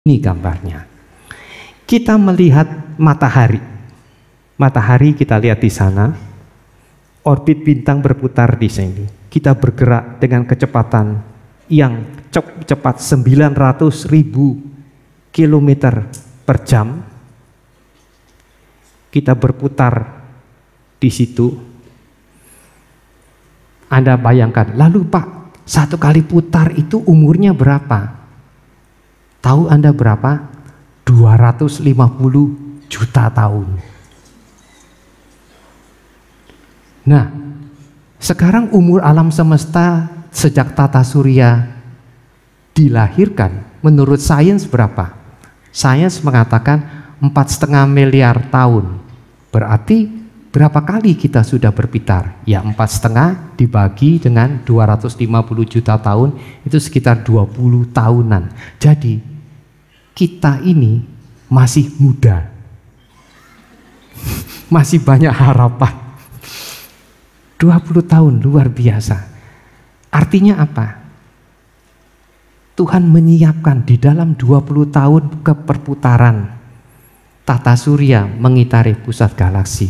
Ini gambarnya. Kita melihat matahari. Matahari kita lihat di sana. Orbit bintang berputar di sini. Kita bergerak dengan kecepatan yang cepat 900.000 km per jam. Kita berputar di situ. Anda bayangkan, lalu Pak, satu kali putar itu umurnya berapa? Tahu Anda berapa? 250 juta tahun. Nah, sekarang umur alam semesta sejak tata surya dilahirkan, menurut sains berapa? Sains mengatakan 4,5 miliar tahun. Berarti berapa kali kita sudah berputar? Ya 4,5 dibagi dengan 250 juta tahun, itu sekitar 20 tahunan. Jadi kita ini masih muda, masih banyak harapan. 20 tahun luar biasa. Artinya apa? Tuhan menyiapkan di dalam 20 tahun keperputaran tata surya mengitari pusat galaksi.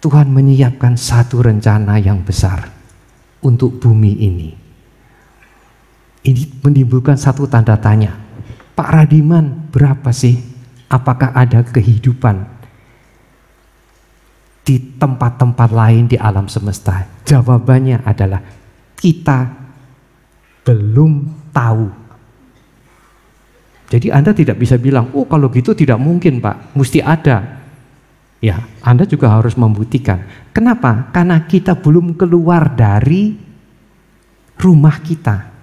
Tuhan menyiapkan satu rencana yang besar untuk bumi ini. Ini menimbulkan satu tanda tanya. Pak Radiman, berapa sih? Apakah ada kehidupan di tempat-tempat lain di alam semesta? Jawabannya adalah kita belum tahu. Jadi Anda tidak bisa bilang, oh kalau gitu tidak mungkin Pak, mesti ada. Ya, Anda juga harus membuktikan. Kenapa? Karena kita belum keluar dari rumah kita.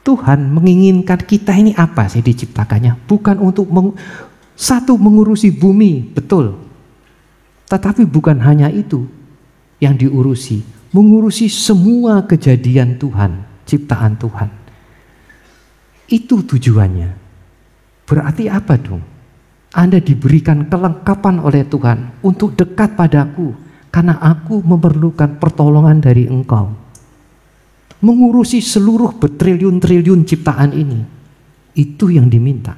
Tuhan menginginkan kita ini apa sih diciptakannya? Bukan untuk mengurusi bumi, betul. Tetapi bukan hanya itu yang diurusi. Mengurusi semua kejadian Tuhan, ciptaan Tuhan. Itu tujuannya. Berarti apa dong? Anda diberikan kelengkapan oleh Tuhan untuk dekat padaku, karena aku memerlukan pertolongan dari engkau. Mengurusi seluruh bertriliun-triliun ciptaan ini. Itu yang diminta.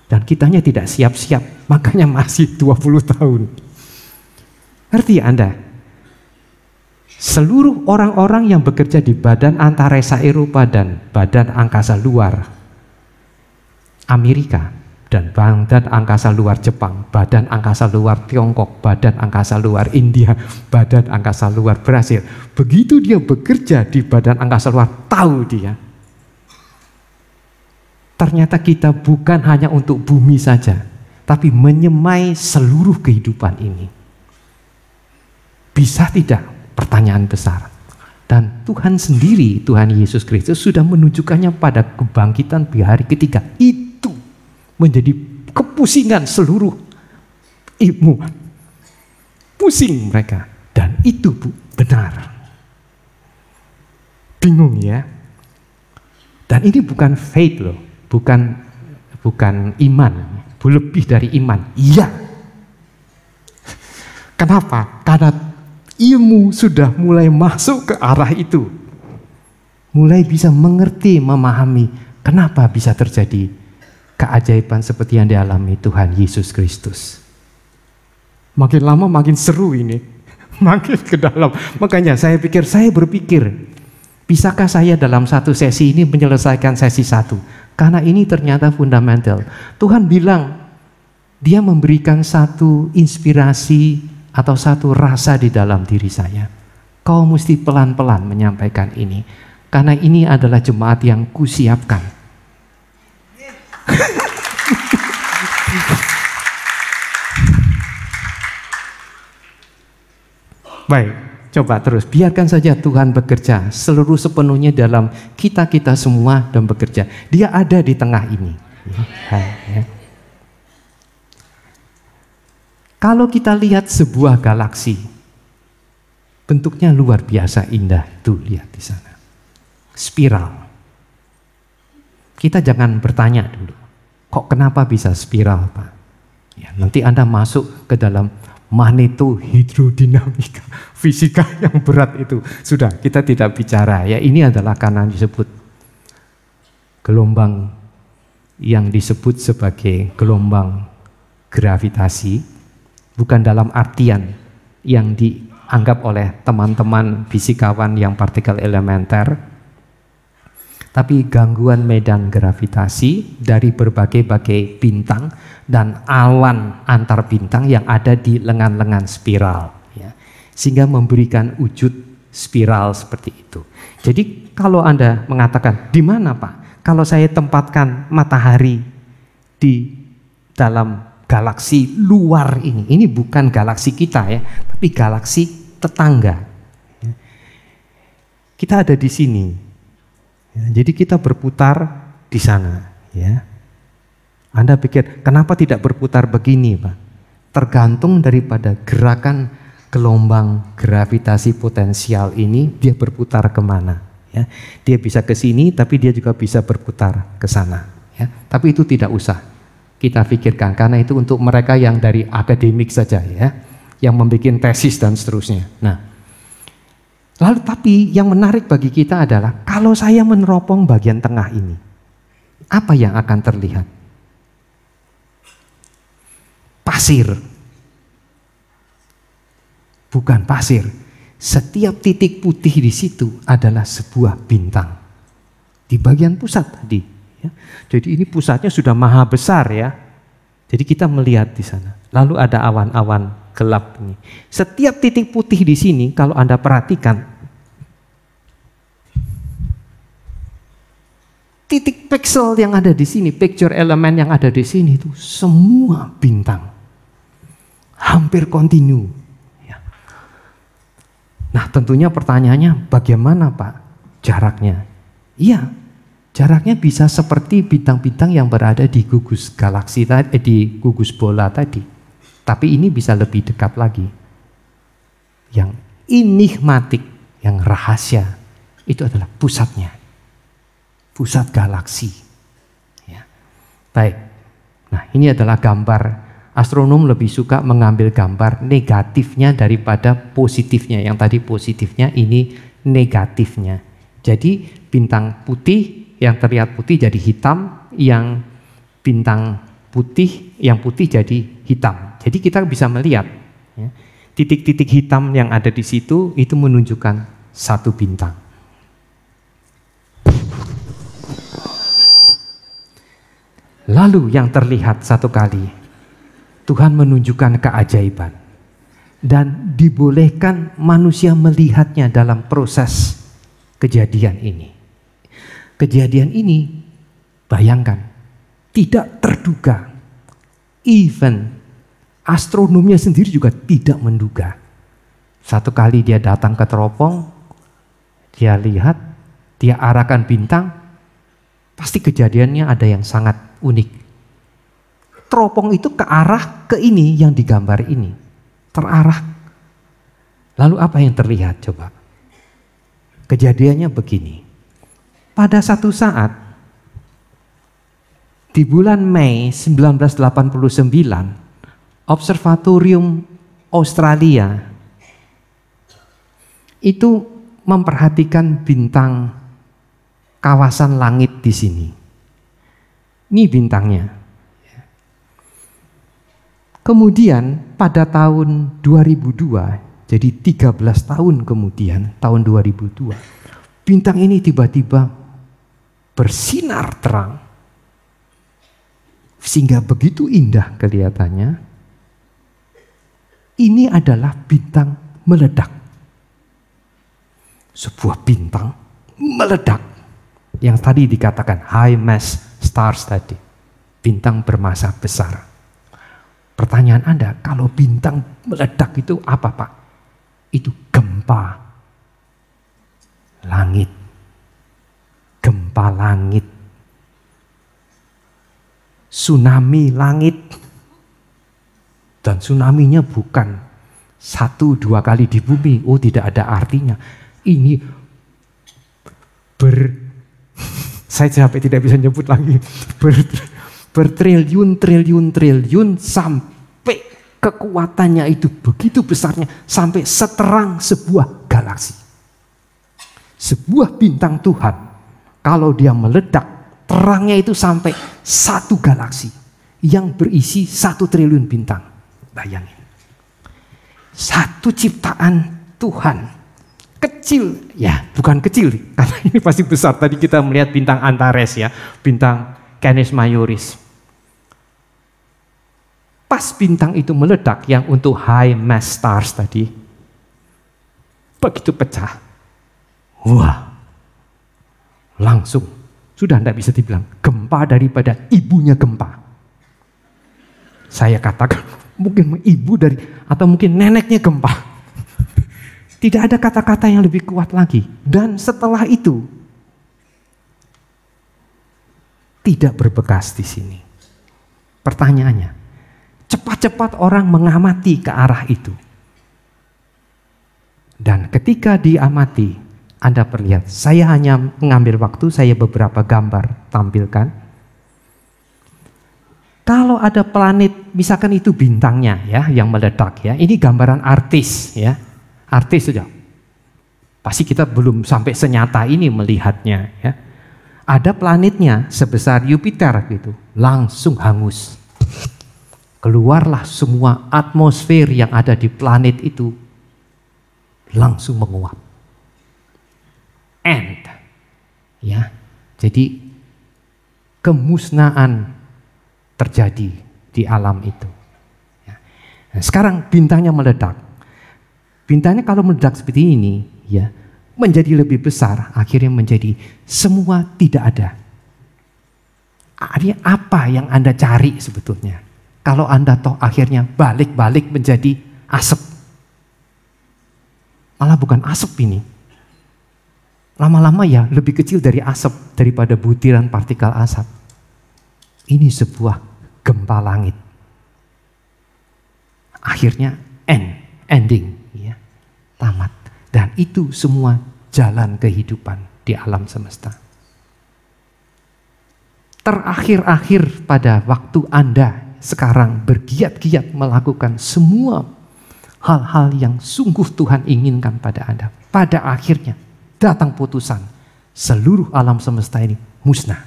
Dan kitanya tidak siap-siap, makanya masih 20 tahun. Ngerti Anda? Seluruh orang-orang yang bekerja di Badan Antariksa Eropa dan Badan Angkasa Luar Amerika dan Badan Angkasa Luar Jepang, Badan Angkasa Luar Tiongkok, Badan Angkasa Luar India, Badan Angkasa Luar Brasil. Begitu dia bekerja di Badan Angkasa Luar, tahu dia. Ternyata kita bukan hanya untuk bumi saja, tapi menyemai seluruh kehidupan ini. Bisa tidak? Pertanyaan besar. Dan Tuhan sendiri, Tuhan Yesus Kristus sudah menunjukkannya pada kebangkitan di hari ketiga. Itu menjadi kepusingan seluruh ilmuwan. Pusing mereka. Dan itu benar. Bingung ya. Dan ini bukan faith loh. Bukan iman. Lebih dari iman. Iya. Kenapa? Karena ilmu sudah mulai masuk ke arah itu. Mulai bisa mengerti, memahami kenapa bisa terjadi keajaiban seperti yang dialami Tuhan Yesus Kristus. Makin lama makin seru ini. Makin ke dalam. Makanya saya berpikir, bisakah saya dalam satu sesi ini menyelesaikan sesi satu? Karena ini ternyata fundamental. Tuhan bilang, dia memberikan satu inspirasi atau satu rasa di dalam diri saya. Kau mesti pelan-pelan menyampaikan ini. Karena ini adalah jemaat yang kusiapkan. Baik, coba terus. Biarkan saja Tuhan bekerja sepenuhnya dalam kita semua dan bekerja. Dia ada di tengah ini. Kalau kita lihat sebuah galaksi, bentuknya luar biasa indah. Tuh, lihat di sana. Spiral. Kita jangan bertanya dulu, kok kenapa bisa spiral, Pak? Ya, nanti Anda masuk ke dalam magnetohidrodinamika, fisika yang berat itu. Sudah, kita tidak bicara. Ya, ini adalah karena disebut gelombang yang disebut sebagai gelombang gravitasi, bukan dalam artian yang dianggap oleh teman-teman fisikawan yang partikel elementer, tapi gangguan medan gravitasi dari berbagai-bagai bintang dan awan antar bintang yang ada di lengan-lengan spiral, ya, sehingga memberikan wujud spiral seperti itu. Jadi kalau Anda mengatakan, di mana Pak? Kalau saya tempatkan matahari di dalam galaksi luar ini bukan galaksi kita ya, tapi galaksi tetangga. Kita ada di sini. Jadi kita berputar di sana. Ya. Anda pikir, kenapa tidak berputar begini Pak? Tergantung daripada gerakan gelombang gravitasi potensial ini, dia berputar kemana. Ya. Dia bisa ke sini, tapi dia juga bisa berputar ke sana. Ya. Tapi itu tidak usah kita pikirkan, karena itu untuk mereka yang dari akademik saja, ya, yang membuat tesis dan seterusnya. Nah, lalu tapi yang menarik bagi kita adalah kalau saya meneropong bagian tengah ini, apa yang akan terlihat? Pasir. Bukan pasir. Setiap titik putih di situ adalah sebuah bintang. Di bagian pusat tadi. Ya. Jadi ini pusatnya sudah maha besar ya. Jadi kita melihat di sana. Lalu ada awan-awan gelap ini. Setiap titik putih di sini kalau Anda perhatikan, titik pixel yang ada di sini, picture element yang ada di sini itu semua bintang. Hampir kontinu. Nah tentunya pertanyaannya bagaimana Pak jaraknya? Iya, jaraknya bisa seperti bintang-bintang yang berada di gugus galaksi tadi, di gugus bola tadi. Tapi ini bisa lebih dekat lagi. Yang enigmatik, yang rahasia, itu adalah pusatnya. Pusat galaksi. Ya. Baik, nah ini adalah gambar. Astronom lebih suka mengambil gambar negatifnya daripada positifnya. Yang tadi positifnya, ini negatifnya. Jadi bintang putih yang terlihat putih jadi hitam, yang bintang putih, yang putih jadi hitam. Jadi kita bisa melihat ya, titik-titik hitam yang ada di situ itu menunjukkan satu bintang. Lalu yang terlihat satu kali, Tuhan menunjukkan keajaiban dan dibolehkan manusia melihatnya dalam proses kejadian ini. Kejadian ini, bayangkan, tidak terduga. Even astronomnya sendiri juga tidak menduga. Satu kali dia datang ke teropong, dia lihat, dia arahkan bintang, pasti kejadiannya ada yang sangat unik. Teropong itu ke arah ke ini yang digambar ini. Terarah. Lalu apa yang terlihat coba? Kejadiannya begini. Pada satu saat di bulan Mei 1989, Observatorium Australia itu memperhatikan bintang kawasan langit di sini. Ini bintangnya. Kemudian pada tahun 2002, jadi 13 tahun kemudian, tahun 2002, bintang ini tiba-tiba bersinar terang. Sehingga begitu indah kelihatannya. Ini adalah bintang meledak. Sebuah bintang meledak. Yang tadi dikatakan high mass stars tadi. Bintang bermassa besar. Pertanyaan Anda, kalau bintang meledak itu apa Pak? Itu gempa langit. Gempa langit. Tsunami langit. Dan tsunaminya bukan 1-2 kali di bumi. Oh, tidak ada artinya. Ini saya sampai tidak bisa nyebut lagi. Bertriliun sampai kekuatannya itu begitu besarnya sampai seterang sebuah galaksi. Sebuah bintang Tuhan kalau dia meledak terangnya itu sampai 1 galaksi yang berisi 1 triliun bintang. Bayangin. 1 ciptaan Tuhan. Kecil, ya bukan kecil, karena ini pasti besar. Tadi kita melihat bintang Antares ya, bintang Canis Majoris. Pas bintang itu meledak, yang untuk high mass stars tadi, begitu pecah, wah, langsung sudah tidak bisa dibilang gempa daripada ibunya gempa. Saya katakan mungkin ibu dari atau mungkin neneknya gempa. Tidak ada kata-kata yang lebih kuat lagi. Dan setelah itu tidak berbekas di sini. Pertanyaannya, cepat-cepat orang mengamati ke arah itu. Dan ketika diamati, Anda perlihat, saya hanya mengambil waktu, saya beberapa gambar tampilkan. Kalau ada planet, misalkan itu bintangnya ya, yang meledak ya. Ini gambaran artis ya. Artis saja. Pasti kita belum sampai senyata ini melihatnya ya. Ada planetnya sebesar Jupiter gitu, langsung hangus. Keluarlah semua atmosfer yang ada di planet itu langsung menguap. And ya. Jadi kemusnahan terjadi di alam itu. Ya. Nah, sekarang bintangnya meledak. Bintangnya kalau meledak seperti ini, ya, menjadi lebih besar, akhirnya menjadi semua tidak ada. Artinya apa yang Anda cari sebetulnya? Kalau Anda toh akhirnya balik-balik menjadi asap. Malah bukan asap ini. Lama-lama ya lebih kecil dari asap daripada butiran partikel asap. Ini sebuah gempa langit. Akhirnya ending. Tamat. Dan itu semua jalan kehidupan di alam semesta. Terakhir-akhir pada waktu Anda sekarang bergiat-giat melakukan semua hal-hal yang sungguh Tuhan inginkan pada Anda. Pada akhirnya datang putusan, seluruh alam semesta ini musnah.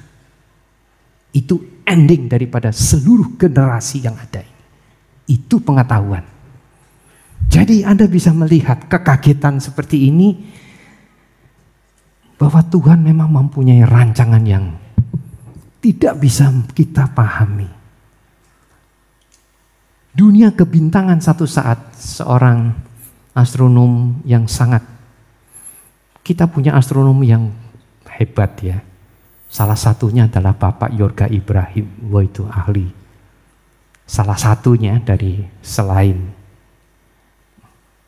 Itu ending daripada seluruh generasi yang ada ini. Itu pengetahuan. Jadi Anda bisa melihat kekagetan seperti ini, bahwa Tuhan memang mempunyai rancangan yang tidak bisa kita pahami. Dunia kebintangan satu saat, seorang astronom yang sangat, kita punya astronom yang hebat ya. Salah satunya adalah Bapak Yorga Ibrahim, wah itu ahli. Salah satunya dari selain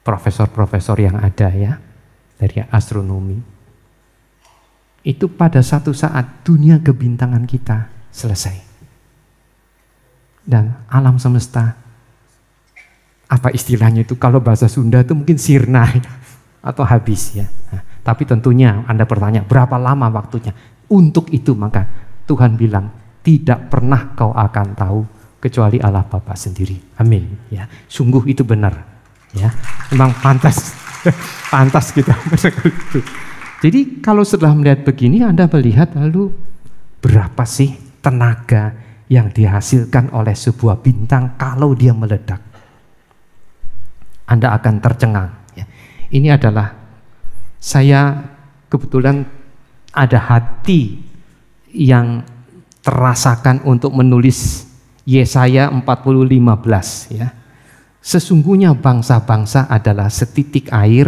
profesor-profesor yang ada ya, dari astronomi. Itu pada satu saat dunia kebintangan kita selesai. Dan alam semesta, apa istilahnya itu, kalau bahasa Sunda itu mungkin sirna atau habis ya. Nah, tapi tentunya Anda bertanya, berapa lama waktunya? Untuk itu maka Tuhan bilang, tidak pernah kau akan tahu kecuali Allah Bapa sendiri. Amin ya. Sungguh itu benar. Ya, memang pantas kita menegur itu. Jadi kalau setelah melihat begini, Anda melihat lalu berapa sih tenaga yang dihasilkan oleh sebuah bintang kalau dia meledak? Anda akan tercengang. Ya. Ini adalah, saya kebetulan ada hati yang terasakan untuk menulis Yesaya 40:15 ya. Sesungguhnya bangsa-bangsa adalah setitik air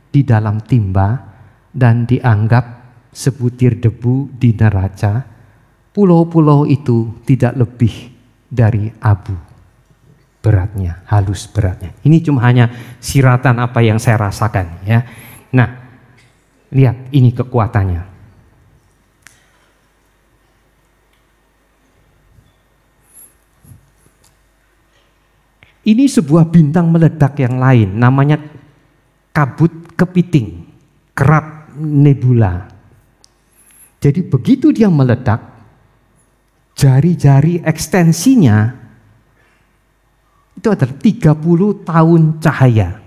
di dalam timba dan dianggap sebutir debu di neraca. Pulau-pulau itu tidak lebih dari abu beratnya, halus beratnya. Ini cuma hanya siratan apa yang saya rasakan ya. Nah, lihat ini kekuatannya. Ini sebuah bintang meledak yang lain, namanya kabut kepiting, kerap nebula. Jadi begitu dia meledak, jari-jari ekstensinya itu adalah 30 tahun cahaya.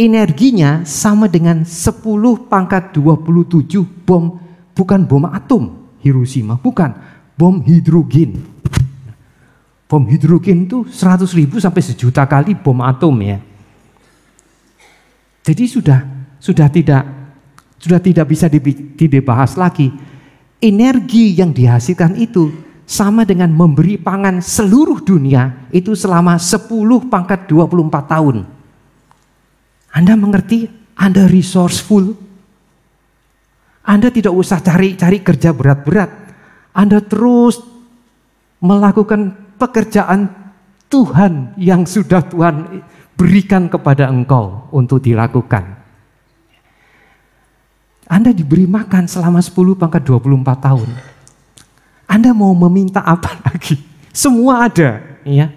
Energinya sama dengan 10⁻27 bom, bukan bom atom. Hiroshima, bukan, bom hidrogen. Bom hidrogen itu 100.000 sampai 1.000.000 kali bom atom ya. Jadi sudah tidak bisa dibahas lagi. Energi yang dihasilkan itu sama dengan memberi pangan seluruh dunia itu selama 10⁻24 tahun. Anda mengerti? Anda resourceful. Anda tidak usah cari kerja berat-berat. Anda terus melakukan pekerjaan Tuhan yang sudah Tuhan berikan kepada engkau untuk dilakukan. Anda diberi makan selama 10⁻24 tahun. Anda mau meminta apa lagi? Semua ada, ya.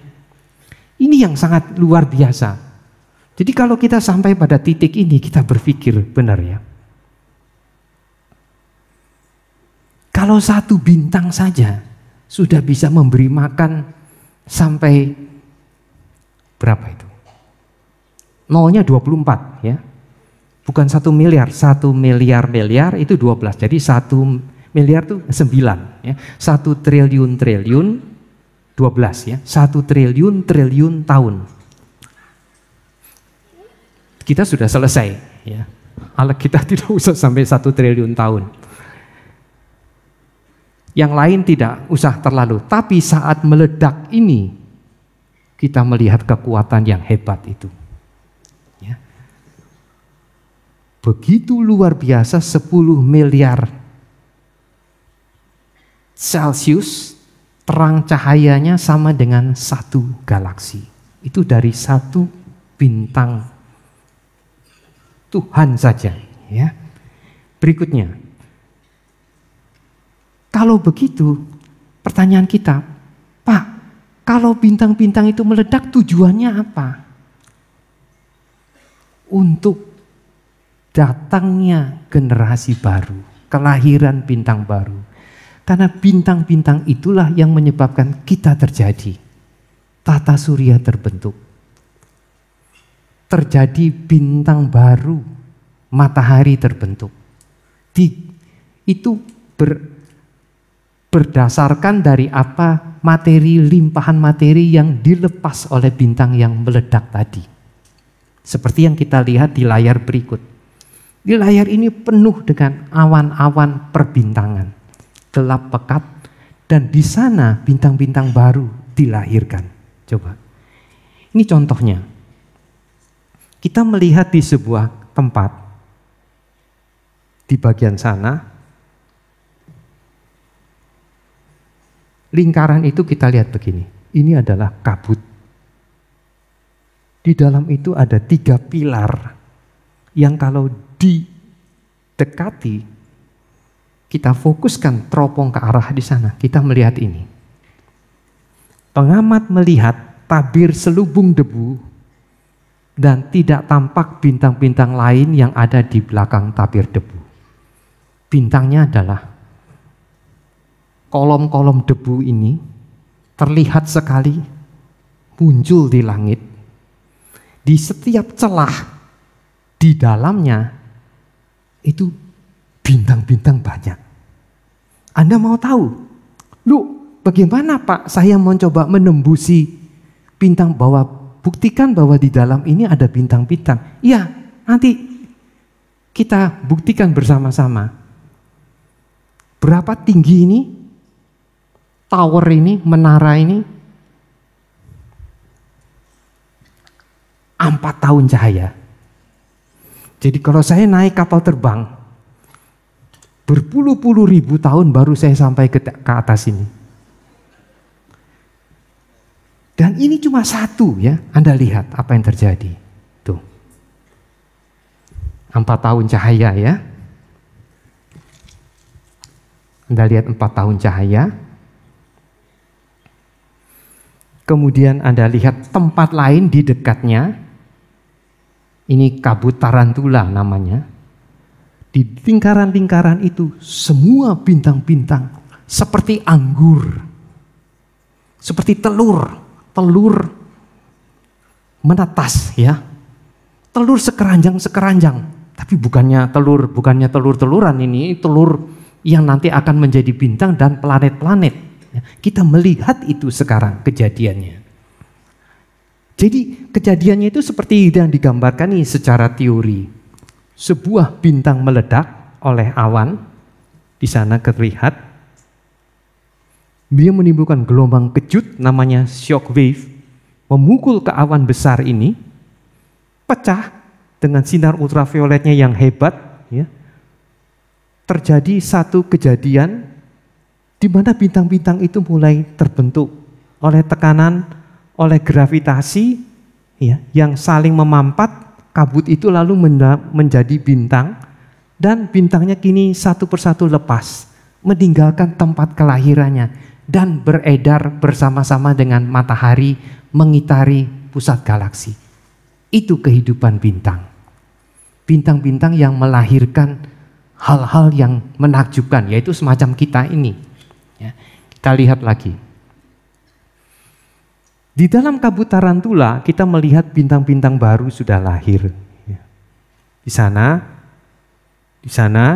Ini yang sangat luar biasa. Jadi kalau kita sampai pada titik ini, kita berpikir benar ya. Kalau satu bintang saja sudah bisa memberi makan sampai berapa itu? Nolnya 24 ya. Bukan 1 miliar, 1 miliar itu 12. Jadi 1 miliar itu 9 ya. 1 triliun 12 ya. 1 triliun tahun. Kita sudah selesai ya. Allah kita tidak usah sampai 1 triliun tahun. Yang lain tidak usah terlalu. Tapi saat meledak ini kita melihat kekuatan yang hebat itu. Ya. Begitu luar biasa 10 miliar Celsius, terang cahayanya sama dengan 1 galaksi. Itu dari 1 bintang Tuhan saja. Ya. Berikutnya, kalau begitu, pertanyaan kita, Pak, kalau bintang-bintang itu meledak tujuannya apa? Untuk datangnya generasi baru, kelahiran bintang baru. Karena bintang-bintang itulah yang menyebabkan kita terjadi. Tata surya terbentuk. Terjadi bintang baru, matahari terbentuk. Itu berdasarkan dari apa? Materi, limpahan materi yang dilepas oleh bintang yang meledak tadi. Seperti yang kita lihat di layar berikut. Di layar ini penuh dengan awan-awan perbintangan, gelap pekat, dan di sana bintang-bintang baru dilahirkan. Coba, ini contohnya. Kita melihat di sebuah tempat, di bagian sana, lingkaran itu kita lihat begini. Ini adalah kabut. Di dalam itu ada 3 pilar yang kalau didekati, kita fokuskan teropong ke arah di sana, kita melihat ini. Pengamat melihat tabir selubung debu dan tidak tampak bintang-bintang lain yang ada di belakang tabir debu. Bintangnya adalah kolom-kolom debu ini terlihat sekali muncul di langit. Di setiap celah di dalamnya itu bintang-bintang banyak. Anda mau tahu, lu bagaimana Pak saya mencoba menembusi bintang, bahwa buktikan bahwa di dalam ini ada bintang-bintang. Ya, nanti kita buktikan bersama-sama. Berapa tinggi ini? Tower ini, menara ini? 4 tahun cahaya. Jadi kalau saya naik kapal terbang, berpuluh-puluh ribu tahun baru saya sampai ke atas ini. Dan ini cuma 1 ya, Anda lihat apa yang terjadi. Tuh. 4 tahun cahaya ya. Anda lihat 4 tahun cahaya. Kemudian Anda lihat tempat lain di dekatnya. Ini kabut tarantula namanya. Di lingkaran-lingkaran itu semua bintang-bintang seperti anggur. Seperti telur menetas ya. Telur sekeranjang-sekeranjang. Tapi bukannya telur-teluran ini, telur yang nanti akan menjadi bintang dan planet-planet. Kita melihat itu sekarang kejadiannya. Jadi kejadiannya itu seperti yang digambarkan ini secara teori. Sebuah bintang meledak oleh awan, di sana terlihat. Dia menimbulkan gelombang kejut namanya shock wave, memukul ke awan besar ini, pecah dengan sinar ultravioletnya yang hebat, ya. Terjadi satu kejadian di mana bintang-bintang itu mulai terbentuk oleh tekanan, oleh gravitasi, ya, yang saling memampat. Kabut itu lalu menjadi bintang, dan bintangnya kini satu persatu lepas, meninggalkan tempat kelahirannya dan beredar bersama-sama dengan matahari mengitari pusat galaksi. Itu kehidupan bintang. Bintang-bintang yang melahirkan hal-hal yang menakjubkan, yaitu semacam kita ini. Ya, kita lihat lagi. Di dalam kabut tarantula kita melihat bintang-bintang baru sudah lahir. Ya. Di sana,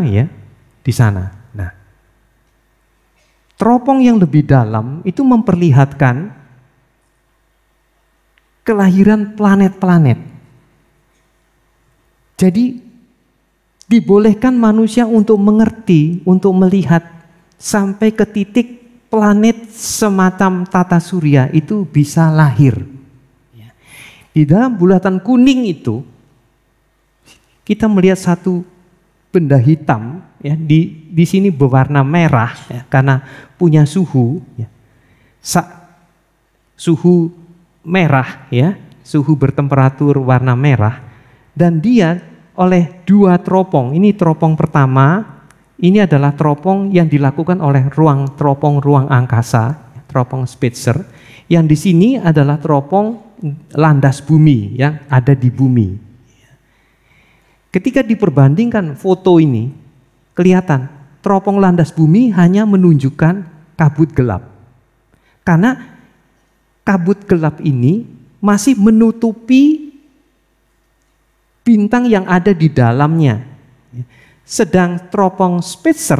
ya, di sana. Nah, teropong yang lebih dalam itu memperlihatkan kelahiran planet-planet. Jadi dibolehkan manusia untuk mengerti, untuk melihat sampai ke titik planet semacam tata surya itu bisa lahir. Di dalam bulatan kuning itu kita melihat satu benda hitam, ya, di sini berwarna merah, ya, karena punya suhu, ya. Suhu merah, ya, suhu bertemperatur warna merah, dan dia oleh dua teropong. Ini teropong pertama, ini adalah teropong yang dilakukan oleh teropong ruang angkasa, teropong Spitzer, yang di sini adalah teropong landas bumi yang ada di bumi. Ketika diperbandingkan foto ini, kelihatan teropong landas bumi hanya menunjukkan kabut gelap. Karena kabut gelap ini masih menutupi bintang yang ada di dalamnya. Sedang teropong Spitzer,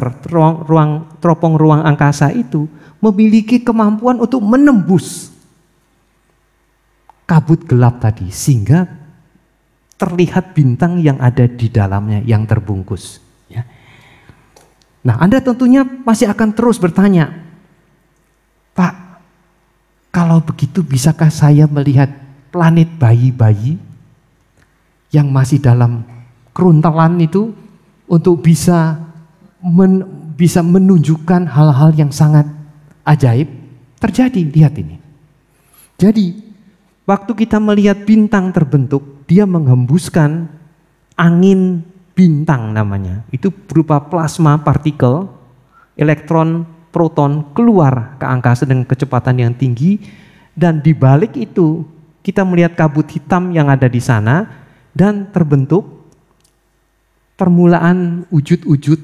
teropong ruang angkasa itu memiliki kemampuan untuk menembus kabut gelap tadi, sehingga terlihat bintang yang ada di dalamnya yang terbungkus. Ya. Nah, Anda tentunya masih akan terus bertanya, Pak, kalau begitu bisakah saya melihat planet bayi-bayi yang masih dalam keruntelan itu untuk bisa menunjukkan hal-hal yang sangat ajaib terjadi? Lihat ini. Jadi waktu kita melihat bintang terbentuk, dia menghembuskan angin bintang namanya. Itu berupa plasma partikel, elektron, proton keluar ke angkasa dengan kecepatan yang tinggi, dan di balik itu kita melihat kabut hitam yang ada di sana. Dan terbentuk permulaan wujud-wujud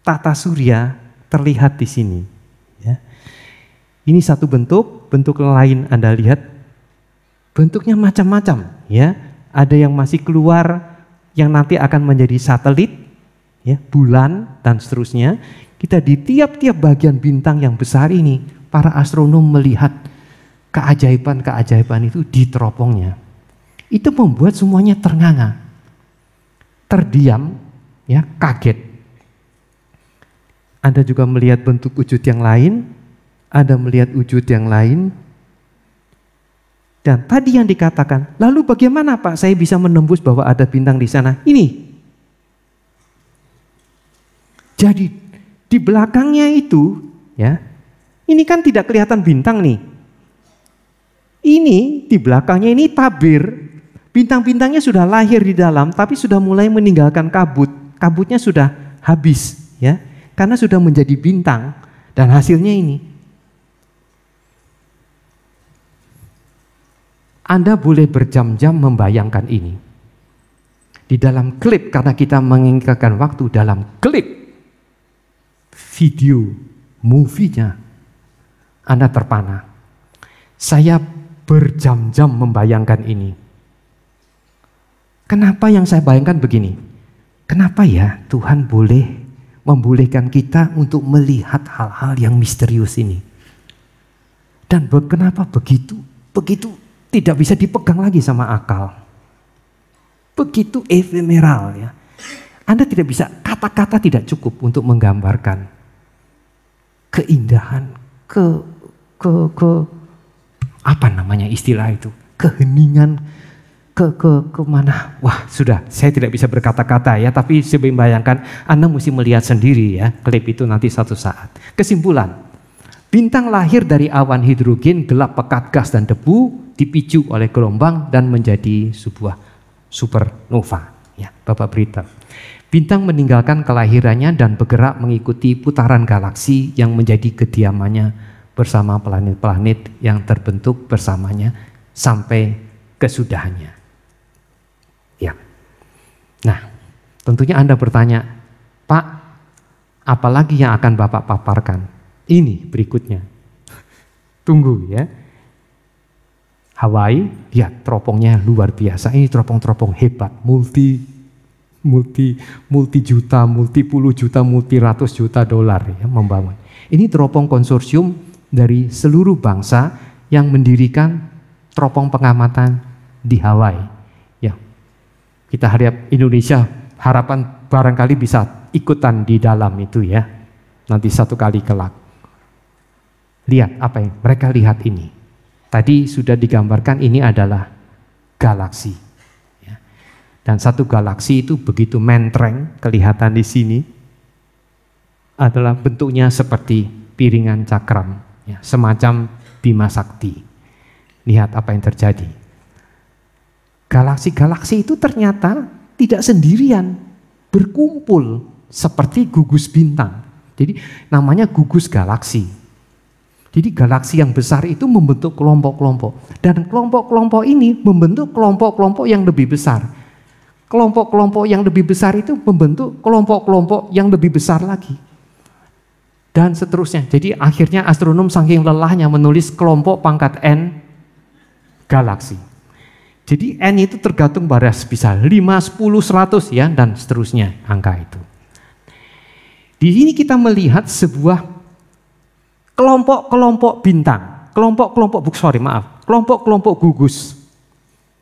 tata surya terlihat di sini. Ya. Ini satu bentuk lain Anda lihat bentuknya macam-macam. Ya, ada yang masih keluar yang nanti akan menjadi satelit, ya, bulan dan seterusnya. Kita di tiap-tiap bagian bintang yang besar ini, para astronom melihat keajaiban-keajaiban itu di teropongnya. Itu membuat semuanya ternganga, terdiam, ya, kaget. Anda juga melihat bentuk wujud yang lain, Anda melihat wujud yang lain. Dan tadi yang dikatakan, lalu bagaimana Pak saya bisa menembus bahwa ada bintang di sana? Ini. Jadi di belakangnya itu, ya, ini kan tidak kelihatan bintang nih. Ini di belakangnya ini tabir. Bintang-bintangnya sudah lahir di dalam, tapi sudah mulai meninggalkan kabut. Kabutnya sudah habis, ya, karena sudah menjadi bintang. Dan hasilnya ini. Anda boleh berjam-jam membayangkan ini. Di dalam klip, karena kita menginginkan waktu, dalam klip video, movie-nya, Anda terpana. Saya berjam-jam membayangkan ini. Kenapa yang saya bayangkan begini? Kenapa ya Tuhan boleh membolehkan kita untuk melihat hal-hal yang misterius ini. Dan kenapa begitu tidak bisa dipegang lagi sama akal. Begitu efemeral ya. Anda tidak bisa, kata-kata tidak cukup untuk menggambarkan keindahan, apa namanya istilah itu, keheningan, kemana. Wah sudah, saya tidak bisa berkata-kata ya, tapi saya membayangkan Anda mesti melihat sendiri ya, klip itu nanti satu saat. Kesimpulan, bintang lahir dari awan hidrogen, gelap, pekat, gas, dan debu, dipicu oleh gelombang dan menjadi sebuah supernova. Ya, Bapak berita. Bintang meninggalkan kelahirannya dan bergerak mengikuti putaran galaksi yang menjadi kediamannya bersama planet-planet yang terbentuk bersamanya sampai kesudahannya. Ya. Nah, tentunya Anda bertanya, Pak, apalagi yang akan Bapak paparkan? Ini berikutnya. Tunggu ya. Hawaii, lihat teropongnya luar biasa. Ini teropong-teropong hebat, multi juta, multi puluh juta, multi ratus juta dolar ya membangun. Ini teropong konsorsium dari seluruh bangsa yang mendirikan teropong pengamatan di Hawaii. Ya, kita harap Indonesia, harapan barangkali bisa ikutan di dalam itu ya. Nanti satu kali kelak. Lihat apa yang mereka lihat ini. Tadi sudah digambarkan ini adalah galaksi. Ya. Dan satu galaksi itu begitu mentereng, kelihatan di sini adalah bentuknya seperti piringan cakram, ya, semacam Bima Sakti. Lihat apa yang terjadi. Galaksi-galaksi itu ternyata tidak sendirian, berkumpul seperti gugus bintang. Jadi namanya gugus galaksi. Jadi galaksi yang besar itu membentuk kelompok-kelompok. Dan kelompok-kelompok ini membentuk kelompok-kelompok yang lebih besar. Kelompok-kelompok yang lebih besar itu membentuk kelompok-kelompok yang lebih besar lagi. Dan seterusnya. Jadi akhirnya astronom saking lelahnya menulis kelompok pangkat N galaksi. Jadi N itu tergantung pada bisa 5, 10, 100 ya, dan seterusnya angka itu. Di sini kita melihat sebuah kelompok-kelompok bintang, kelompok-kelompok gugus.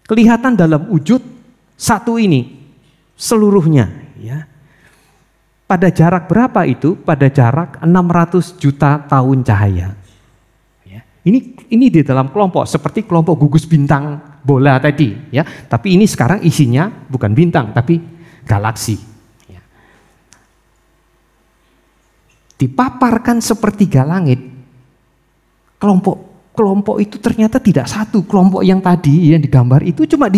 Kelihatan dalam wujud satu ini seluruhnya ya. Pada jarak berapa itu? Pada jarak 600 juta tahun cahaya. Ya. Ini di dalam kelompok seperti kelompok gugus bintang bola tadi ya. Tapi ini sekarang isinya bukan bintang tapi galaksi. Ya. Dipaparkan sepertiga langit. Kelompok itu ternyata tidak satu. Kelompok yang tadi yang digambar itu cuma di